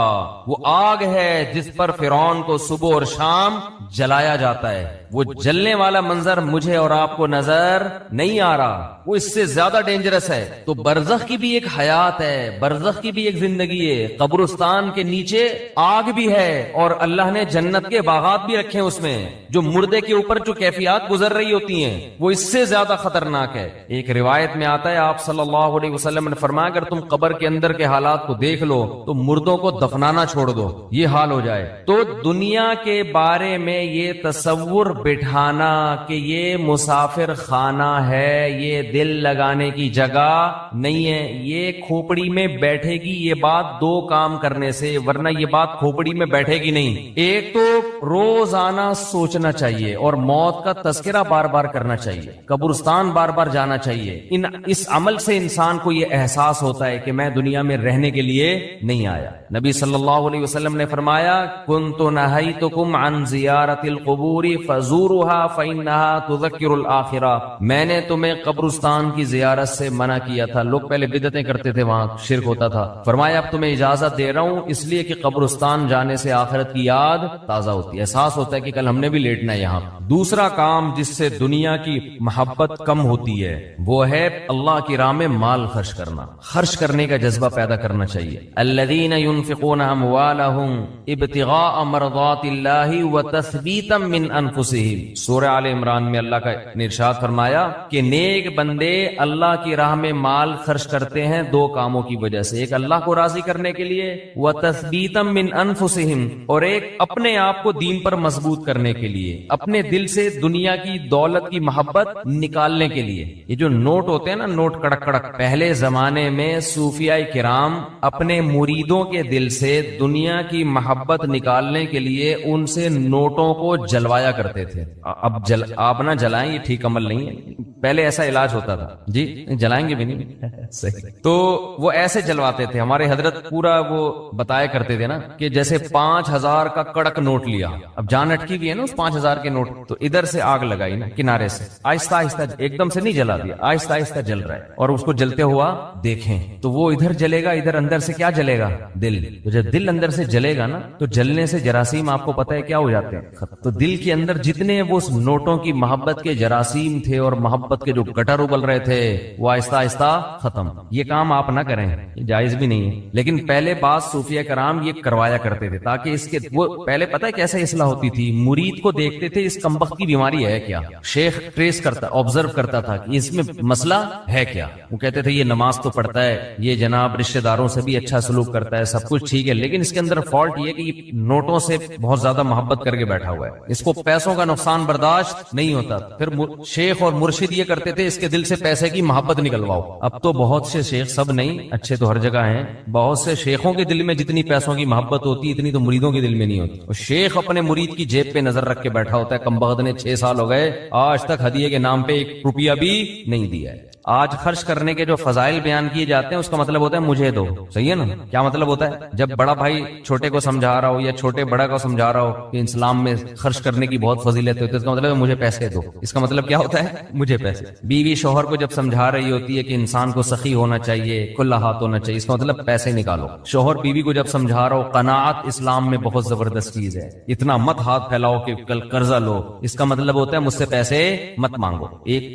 وہ آگ ہے جس پر فرعون کو صبح اور شام جلایا جاتا ہے۔ وہ جلنے والا منظر مجھے اور آپ کو نظر نہیں آ رہا، وہ اس سے زیادہ ڈینجرس ہے۔ تو برزخ کی بھی ایک حیات ہے، برزخ کی بھی ایک زندگی ہے، قبرستان کے نیچے آگ بھی ہے، اور اللہ نے جنت کے باغات بھی رکھے ہیں اس میں، جو مردے کے اوپر جو کیفیات گزر رہی ہوتی ہیں وہ اس سے زیادہ خطرناک ہے۔ ایک روایت میں آتا ہے آپ صلی اللہ علیہ وسلم نے فرمایا اگر تم قبر کے اندر کے حالات کو دیکھ لو تو مردوں کو دفنانا چھوڑ دو، یہ حال ہو جائے۔ تو دنیا کے بارے میں یہ تصور بٹھانا کہ یہ مسافر خانہ ہے، یہ دل لگانے کی جگہ نہیں ہے، یہ کھوپڑی میں بیٹھے گی، یہ بات 2 کام کرنے سے، ورنہ یہ بات کھوپڑی میں بیٹھے گی نہیں۔ ایک تو روزانہ سوچنا چاہیے اور موت کا تذکرہ بار بار کرنا چاہیے، قبرستان بار بار جانا چاہیے۔ اس عمل سے انسان کو یہ احساس ہوتا ہے کہ میں دنیا میں رہنے کے لیے نہیں آیا۔ نبی صلی اللہ علیہ وسلم نے فرمایا کنت نہیتکم عن زیارت القبور فزورها فإنها تذکر الآخرہ، میں نے تمہیں قبرستان کی زیارت سے منع کیا تھا۔ لوگ پہلے بدعتیں کرتے تھے، وہاں شرک ہوتا تھا، فرمایا اب تمہیں اجازت دے رہا ہوں اس لیے کہ قبرستان جانے سے آخرت کی یاد تازہ ہوتی ہے، احساس ہوتا ہے کہ کل ہم نے بھی لیٹنا ہے یہاں۔ دوسرا کام جس سے دنیا کی محبت کم ہوتی ہے وہ ہے اللہ کی راہ میں مال خرچ کرنا، خرچ کرنے کا جذبہ پیدا کرنا چاہیے۔ الذین ينفقون اموالهم ابتغاء مرضات اللہ وتثبیتا من انفسهم، سورہ آل عمران میں اللہ کا ارشاد فرمایا کہ نیک بندے اللہ کی راہ میں مال خرچ کرتے ہیں 2 کاموں کی وجہ سے، ایک اللہ کو راضی کرنے کے لیے، وتثبیتا وتثبیتا من انفسہم، اور ایک اپنے آپ کو دین پر مضبوط کرنے کے لیے، اپنے دل سے دنیا کی دولت کی محبت نکالنے کے لیے۔ یہ جو نوٹ ہوتے ہیں نا، نوٹ کڑک کڑک، پہلے زمانے میں صوفیاء کرام اپنے مریدوں کے دل سے دنیا کی محبت نکالنے کے لیے ان سے نوٹوں کو جلوایا کرتے تھے۔ اب آپ نہ جلائیں، یہ ٹھیک عمل نہیں ہے، پہلے ایسا علاج ہوتا تھا جی، جلائیں گے بھی نہیں صحیح۔ تو وہ ایسے جلواتے تھے، ہمارے حضرت پورا وہ بتایا کرتے تھے نا کہ جیسے 5000 کا کڑک نوٹ لیا، اب جان اٹکی بھی ہے نا اس 5000 کے نوٹ، تو ادھر سے آگ لگائی نا کنارے سے، آہستہ آہستہ، ایک دم سے نہیں جلا دیا، آہستہ آہستہ جل رہا ہے، اور اس کو جلتے ہوا دیکھیں تو وہ ادھر جلے گا، ادھر اندر سے کیا جلے گا؟ دل۔ تو جب دل اندر سے جلے گا نا تو جلنے سے جراثیم آپ کو پتہ ہے کیا ہو جاتے ہیں؟ تو دل کے اندر جتنے وہ نوٹوں کی محبت کے جراثیم تھے اور محبت کے جو گٹر ابل رہے تھے وہ آہستہ آہستہ ختم۔ یہ کام آپ نہ کریں، یہ جائز بھی نہیں ہے، لیکن پہلے بعض صوفیہ کرام یہ کروایا کرتے تھے تاکہ اس کے وہ پہلے پتہ ہے کیسے اصلاح ہوتی تھی؟ مرید کو دیکھتے تھے اس کمبخت کی بیماری ہے کیا، شیخ ٹریس کرتا، آبزرو کرتا تھا کہ اس میں مسئلہ ہے کیا۔ وہ کہتے تھے یہ نماز تو پڑھتا ہے، یہ جناب رشتہ داروں سے بھی اچھا سلوک کرتا ہے، سب کچھ ٹھیک ہے، لیکن اس کے اندر فالٹ یہ کہ یہ نوٹوں سے بہت زیادہ محبت کر کے بیٹھا ہوا ہے، اس کو پیسوں کا نقصان برداشت نہیں ہوتا۔ پھر شیخ اور مرشد یہ کرتے تھے اس کے دل سے پیسے کی محبت نکلواؤ۔ اب تو بہت سے شیخ، سب نہیں، اچھے تو ہر جگہ ہیں، بہت سے شیخوں کے دل میں جتنی پیسوں کی محبت ہوتی اتنی تو مریدوں کے دل میں نہیں ہوتی۔ اور شیخ اپنے مرید کی جیب پہ نظر رکھ کے بیٹھا ہوتا ہے، کمبخت نے 6 سال ہو گئے آج تک ہدیے کے نام پہ 1 روپیہ بھی نہیں دیا ہے۔ آج خرچ کرنے کے جو فضائل بیان کیے جاتے ہیں اس کا مطلب ہوتا ہے مجھے دو، صحیح ہے نا؟ کیا مطلب ہوتا ہے؟ جب بڑا بھائی چھوٹے کو سمجھا رہا ہو یا چھوٹے بڑا کو سمجھا رہا ہو کہ اسلام میں خرچ کرنے کی بہت فضیلت ہوتی ہے، اس کا مطلب ہے مجھے پیسے دو۔ اس کا مطلب کیا ہوتا ہے؟ مجھے پیسے۔ بیوی شوہر کو جب سمجھا رہی ہوتی ہے کہ انسان کو سخی ہونا چاہیے، کھلا ہاتھ ہونا چاہیے، اس کا مطلب پیسے نکالو۔ شوہر بیوی کو جب سمجھا رہا ہو قناعت اسلام میں بہت زبردست چیز ہے، اتنا مت ہاتھ پھیلاؤ کہ کل قرضہ لو، اس کا مطلب ہوتا ہے مجھ سے پیسے مت مانگو،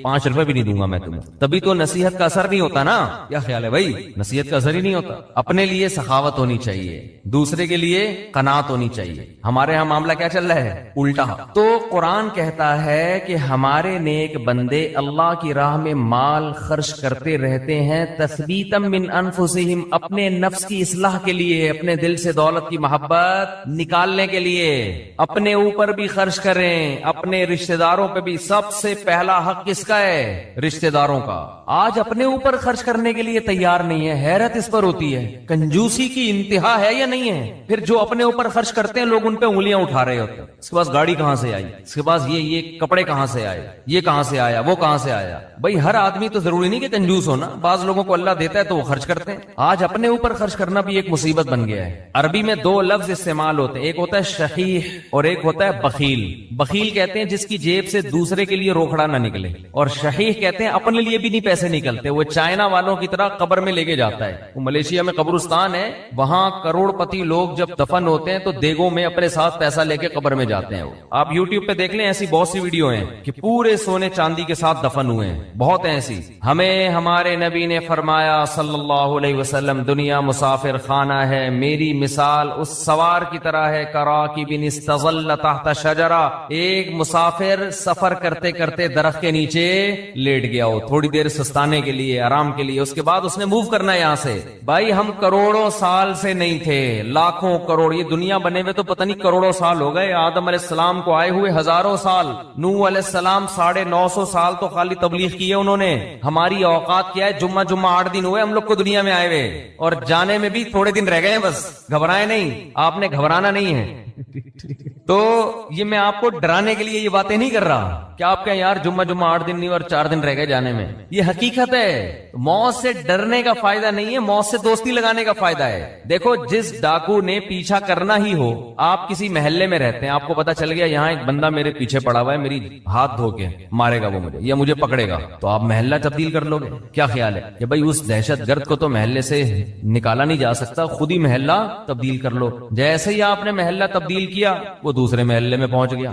5 روپے بھی نہیں دوں گا میں تمہیں۔ تبھی تو نصیحت کا اثر نہیں ہوتا نا، کیا خیال ہے بھائی؟ نصیحت کا اثر ہی نہیں ہوتا۔ اپنے لیے سخاوت ہونی چاہیے، دوسرے کے لیے قناعت ہونی چاہیے۔ ہمارے ہاں معاملہ کیا چل رہا ہے؟ الٹا۔ تو قرآن کہتا ہے کہ ہمارے نیک بندے اللہ کی راہ میں مال خرچ کرتے رہتے ہیں، تثبیتا من انفسہم، اپنے نفس کی اصلاح کے لیے، اپنے دل سے دولت کی محبت نکالنے کے لیے۔ اپنے اوپر بھی خرچ کریں، اپنے رشتہ داروں پہ بھی۔ سب سے پہلا حق کس کا ہے؟ رشتہ داروں کا۔ آج اپنے اوپر خرچ کرنے کے لیے تیار نہیں ہے، حیرت اس پر ہوتی ہے، کنجوسی کی انتہا ہے یا نہیں ہے؟ پھر جو اپنے اوپر خرچ کرتے ہیں لوگ ان پہ انگلیاں اٹھا رہے ہوتے ہیں، اس کے پاس گاڑی کہاں سے آئی، اس کے پاس یہ کپڑے کہاں سے آئے، یہ کہاں سے آیا، وہ کہاں سے آیا۔ بھائی ہر آدمی تو ضروری نہیں کہ کنجوس ہونا، بعض لوگوں کو اللہ دیتا ہے تو وہ خرچ کرتے ہیں۔ آج اپنے اوپر خرچ کرنا بھی ایک مصیبت بن گیا ہے۔ عربی میں 2 لفظ استعمال ہوتے ہیں، ایک ہوتا ہے شحیح اور ایک ہوتا ہے بخیل۔ بخیل کہتے ہیں جس کی جیب سے دوسرے کے لیے روکڑا نہ نکلے، اور شحیح کہتے ہیں اپنے لیے بھی نہیں پیسے نکلتے، وہ چائنا والوں کی طرح قبر میں لے کے جاتا ہے۔ وہ ملیشیا میں قبرستان ہے، وہاں کروڑ پتی لوگ جب دفن ہوتے ہیں تو دیگوں میں اپنے ساتھ پیسہ لے کے قبر میں جاتے ہیں۔ آپ یوٹیوب پہ دیکھ لیں، ایسی بہت سی ویڈیو ہیں کہ پورے سونے چاندی کے ساتھ دفن ہوئے ہیں، بہت ایسی۔ ہمیں ہمارے نبی نے فرمایا صلی اللہ علیہ وسلم، دنیا مسافر خانہ ہے، میری مثال اس سوار کی طرح ہے، کراکب استظل تحت شجرہ، ایک مسافر سفر کرتے کرتے درخت کے نیچے لیٹ گیا ہو تھوڑی دیر سستانے کے لیے، آرام کے لیے، اس کے بعد اس نے موو کرنا ہے یہاں سے۔ بھائی ہم کروڑوں سال سے نہیں تھے، لاکھوں کروڑ، یہ دنیا بنے ہوئے تو پتہ نہیں کروڑوں سال ہو گئے، آدم علیہ السلام کو آئے ہوئے ہزاروں سال، نوح علیہ السلام 950 سال تو خالی تبلیغ کی ہے انہوں نے۔ ہماری اوقات کیا ہے؟ جمعہ 8 دن ہوئے ہم لوگ کو دنیا میں آئے ہوئے، اور جانے میں بھی تھوڑے دن رہ گئے ہیں، بس گھبرائے نہیں، آپ نے گھبرانا نہیں ہے۔ تو یہ میں آپ کو ڈرانے کے لیے یہ باتیں نہیں کر رہا کہ آپ کہیں یار جمعہ 8 دن نہیں اور 4 دن رہ گئے جانے میں، یہ حقیقت ہے۔ موت سے ڈرنے کا فائدہ نہیں ہے، موت سے دوستی لگانے کا فائدہ ہے۔ دیکھو جس ڈاکو نے پیچھا کرنا ہی ہو، آپ کسی محلے میں رہتے ہیں، آپ کو پتا چل گیا یہاں ایک بندہ میرے پیچھے پڑا ہوا ہے، میری ہاتھ دھو کے مارے گا وہ مجھے یا مجھے پکڑے گا، تو آپ محلہ تبدیل کر لو گے؟ کیا خیال ہے کہ بھائی اس دہشت گرد کو تو محلے سے نکالا نہیں جا سکتا، خود ہی محلہ تبدیل کر لو۔ جیسے ہی آپ نے محلہ تبدیل کیا وہ دوسرے محلے میں پہنچ گیا،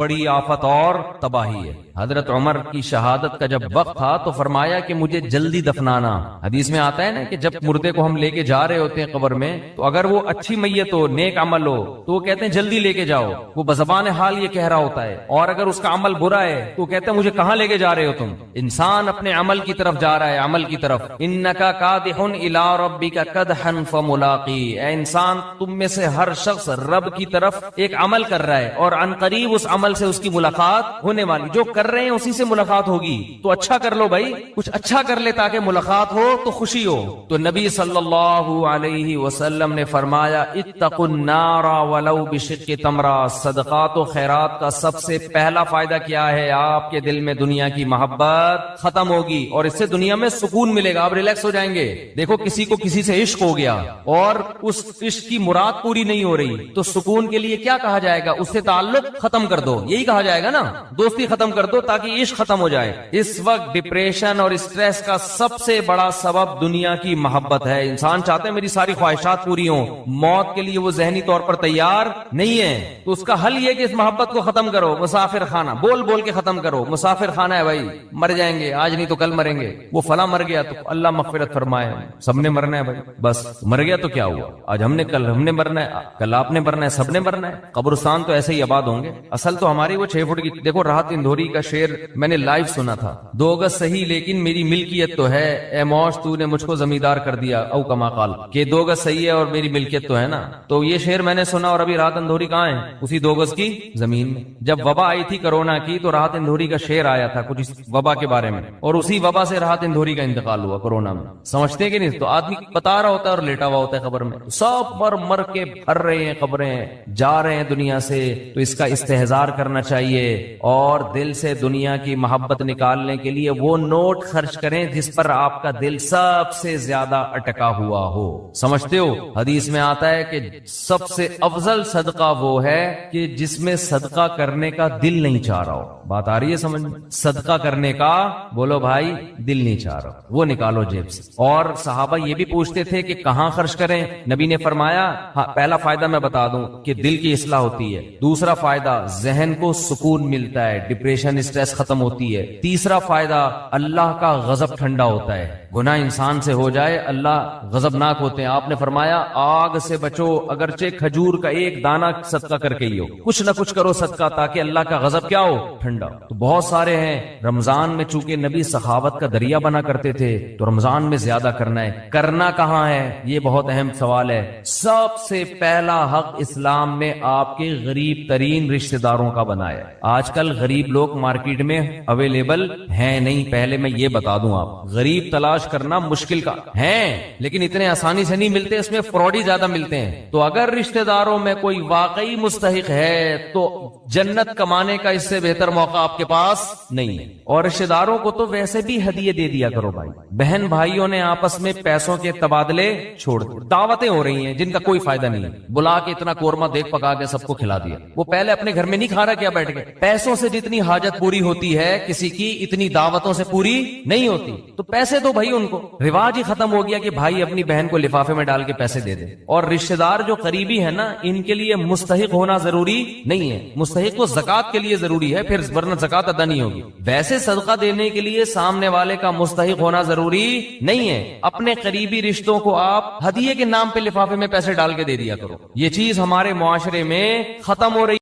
بڑی آفت اور تباہی ہے. حضرت عمر کی شہادت کا جب وقت تھا تو فرمایا کہ مجھے جلدی دفنانا. حدیث میں آتا ہے نا کہ جب مردے کو ہم لے کے جا رہے ہوتے ہیں قبر میں تو اگر وہ اچھی میت ہو نیک عمل ہو تو وہ کہتے ہیں جلدی لے کے جاؤ, وہ بزبان حال یہ کہہ رہا ہوتا ہے. اور اگر اس کا عمل برا ہے تو وہ کہتے ہیں مجھے کہاں لے کے جا رہے ہو تم. انسان اپنے عمل کی طرف جا رہا ہے, عمل کی طرف. انکا کادحن الی ربک کدحن فملاقی, اے انسان تم میں سے ہر شخص رب کی طرف ایک عمل کر رہا ہے اور عن قریب اس عمل سے اس کی ملاقات ہونے والی. جو کر رہے ہیں اسی سے ملاقات ہوگی, تو اچھا کر لو بھائی, کچھ اچھا کر لے تاکہ ملاقات ہو تو خوشی ہو. تو نبی صلی اللہ علیہ وسلم نے فرمایا اتقوا النار ولو بشق تمرہ, صدقات و خیرات کا سب سے پہلا فائدہ کیا ہے, آپ کے دل میں دنیا کی محبت ختم ہوگی اور اس سے دنیا میں سکون ملے گا, آپ ریلیکس ہو جائیں گے. دیکھو کسی کو کسی سے عشق ہو گیا اور اس عشق کی مراد پوری نہیں ہو رہی تو سکون کے لیے کیا کہا جائے گا, اس سے تعلق ختم کر دو, یہی کہا جائے گا نا, دوستی ختم کر دو تاکہ عشق ختم ہو جائے. اس وقت ڈپریشن اور اسٹریس کا سب سے بڑا سبب دنیا کی محبت ہے. انسان چاہتے ہیں میری ساری خواہشات پوری ہوں, موت کے لیے وہ ذہنی طور پر تیار نہیں ہے, تو اس کا حل یہ کہ اس محبت کو ختم کرو. مسافر خانہ بول بول کے ختم کرو, مسافر خانہ ہے بھائی, مر جائیں گے آج نہیں تو کل مریں گے, وہ فلاں مر گیا تو اللہ مغفرت فرمائے, سب نے مرنا ہے بھائی, بس مر گیا تو کیا ہوا, آج ہم نے کل ہم نے مرنا ہے, کل آپ نے مرنا ہے, سب نے مرنا ہے. قبرستان تو ایسے ہی آباد ہوں گے. اصل تو ہماری وہ 6 فٹ کی, دیکھو راحت اندھوری کا شعر میں نے لائیو سنا تھا, 2 گز صحیح لیکن میری ملکیت تو ہے, اے موش تو نے مجھ کو زمیندار کر دیا, او کما قال, کہ 2 گز صحیح ہے اور میری ملکیت تو ہے نا. تو یہ شعر میں نے سنا اور ابھی راحت اندھوری کہاں ہے, اسی 2 گز کی زمین میں. جب وبا آئی تھی کرونا کی تو راحت اندھوری کا شعر آیا تھا کچھ وبا کے بارے میں, اور اسی وبا سے راحت اندھوری کا انتقال ہوا کرونا میں. سمجھتے کہ نہیں, تو آدمی بتا رہا ہوتا ہے اور لیٹا ہوا ہوتا ہے قبر میں, سب مر مر کے بھر رہے ہیں قبریں, جا رہے ہیں دنیا سے. تو اس کا استحضار کرنا چاہیے اور دل سے دنیا کی محبت نکالنے کے لیے وہ نوٹ خرچ کریں جس پر آپ کا دل سب سے زیادہ اٹکا ہوا ہو. سمجھتے ہو حدیث میں آتا ہے کہ سب سے افضل صدقہ وہ ہے کہ جس میں صدقہ کرنے کا دل نہیں چاہ رہا ہو. بات آ رہی ہے سمجھ, صدقہ کرنے کا بولو بھائی دل نہیں چاہ رہا, وہ نکالو جیب سے. اور صحابہ یہ بھی پوچھتے تھے کہ کہاں خرچ کریں. نبی نے فرمایا ہاں, پہلا فائدہ میں بتا دوں کہ دل کی اصلاح ہوتی ہے, دوسرا فائدہ ذہن کو سکون ملتا ہے, ڈپریشن اسٹریس ختم ہوتی ہے, تیسرا فائدہ اللہ کا غضب ٹھنڈا ہوتا ہے. گناہ انسان سے ہو جائے اللہ غضبناک ہوتے ہیں. آپ نے فرمایا آگ سے بچو, اگرچہ کھجور کا ایک دانہ صدقہ کر کے ہی ہو, کچھ نہ کچھ کرو صدقہ تاکہ اللہ کا غضب کیا ہو, ٹھنڈا. تو بہت سارے ہیں. رمضان میں چونکہ نبی سخاوت کا دریا بنا کرتے تھے تو رمضان میں زیادہ کرنا ہے. کرنا کہاں ہے, یہ بہت اہم سوال ہے. سب سے پہلا حق اسلام نے آپ کے غریب ترین رشتہ داروں کا بنایا. آج کل غریب لوگ مارکیٹ میں اویلیبل ہیں نہیں. پہلے میں یہ بتا دوں, آپ غریب تلاش کرنا مشکل کا ہے لیکن اتنے آسانی سے نہیں ملتے, اس میں فراڈی زیادہ ملتے ہیں. تو اگر رشتہ داروں میں کوئی واقعی مستحق ہے تو جنت کمانے کا اس سے بہتر موقع آپ کے پاس نہیں ہے. اور رشتہ داروں کو تو ویسے بھی ہدیے دے دیا کرو بھائی. بہن بھائیوں نے آپس میں پیسوں کے تبادلے چھوڑ دیے, دعوتیں ہو رہی ہیں جن کا کوئی فائدہ نہیں ہے. بلا کے اتنا قورمہ دیکھ پکا کے سب کو کھلا دیا, وہ پہلے اپنے گھر میں نہیں کھا رہا کیا بیٹھ کے. پیسوں سے جتنی حاجت پوری ہوتی ہے کسی کی, اتنی دعوتوں سے پوری نہیں ہوتی. تو پیسے دو بھائی ان کو. رواج ہی ختم ہو گیا کہ بھائی اپنی بہن کو لفافے میں ڈال کے پیسے دے دے. اور رشتہ دار جو قریبی ہے نا, ان کے لیے مستحق ہونا ضروری نہیں ہے, مستحق کو زکات کے لیے ضروری ہے, پھر ورنہ زکات ادا نہیں ہوگی. ویسے صدقہ دینے کے لیے سامنے والے کا مستحق ہونا ضروری نہیں ہے. اپنے قریبی رشتوں کو آپ ہدیے کے نام پہ لفافے میں پیسے ڈال کے دے دیا کرو. یہ چیز ہمارے معاشرے میں ختم ہو رہی